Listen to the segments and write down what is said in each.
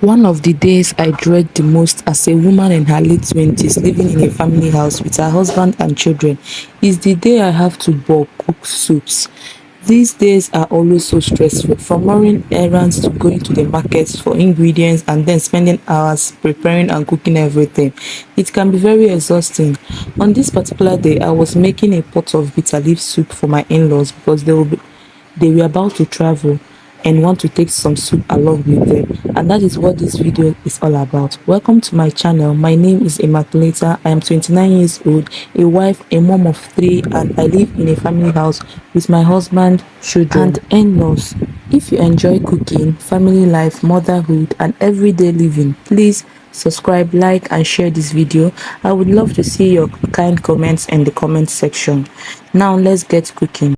One of the days I dread the most as a woman in her late 20s living in a family house with her husband and children is the day I have to boil cook soups. These days are always so stressful, from running errands to going to the markets for ingredients and then spending hours preparing and cooking everything. It can be very exhausting. On this particular day, I was making a pot of bitter leaf soup for my in-laws because they were about to travel and want to take some soup along with them, and that is what this video is all about. Welcome to my channel. My name is Immaculata. I am 29 years old, a wife, a mom of 3, and I live in a family house with my husband, children and in-laws. If you enjoy cooking, family life, motherhood and everyday living, please subscribe, like and share this video. I would love to see your kind comments in the comment section. Now let's get cooking.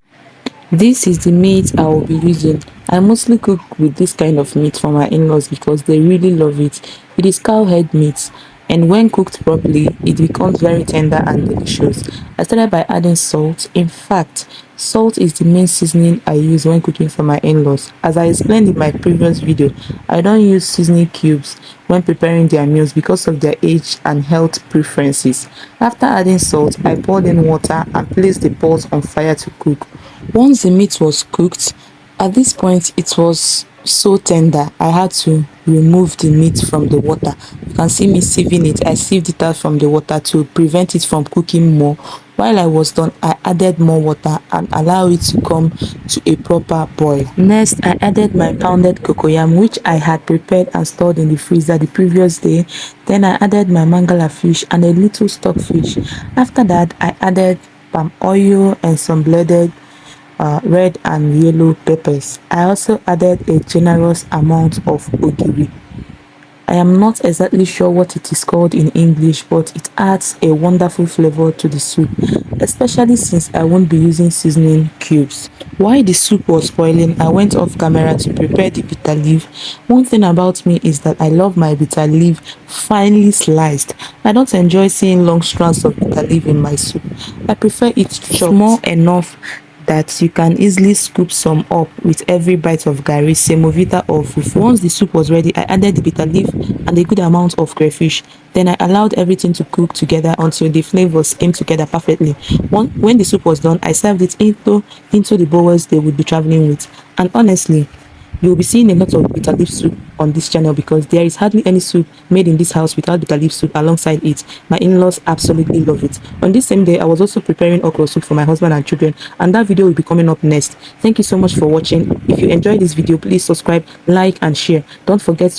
This is the meat I will be using. I mostly cook with this kind of meat for my in-laws because they really love it. It is cow head meat, and when cooked properly, it becomes very tender and delicious. I started by adding salt. In fact, salt is the main seasoning I use when cooking for my in-laws. As I explained in my previous video, I don't use seasoning cubes when preparing their meals because of their age and health preferences. After adding salt, I poured in water and placed the pot on fire to cook. Once the meat was cooked, at this point it was so tender, I had to remove the meat from the water. You can see me sieving it. I sieved it out from the water to prevent it from cooking more. While I was done, I added more water and allowed it to come to a proper boil. Next, I added my pounded cocoyam, which I had prepared and stored in the freezer the previous day. Then I added my mangala fish and a little stockfish. After that, I added palm oil and some blended red and yellow peppers. I also added a generous amount of ogiri. I am not exactly sure what it is called in English, but it adds a wonderful flavor to the soup, especially since I won't be using seasoning cubes. While the soup was boiling, I went off camera to prepare the bitter leaf. One thing about me is that I love my bitter leaf finely sliced. I don't enjoy seeing long strands of bitter leaf in my soup. I prefer it small enough that you can easily scoop some up with every bite of garri, semovita or fufu. Once the soup was ready, I added the bitter leaf and a good amount of crayfish. Then I allowed everything to cook together until the flavors came together perfectly. When the soup was done, I served it into the bowls they would be traveling with. And honestly, you'll be seeing a lot of bitter leaf soup on this channel because there is hardly any soup made in this house without bitter leaf soup alongside it. My in-laws absolutely love it. On this same day, I was also preparing okra soup for my husband and children, and that video will be coming up next. Thank you so much for watching. If you enjoyed this video, please subscribe, like and share. Don't forget to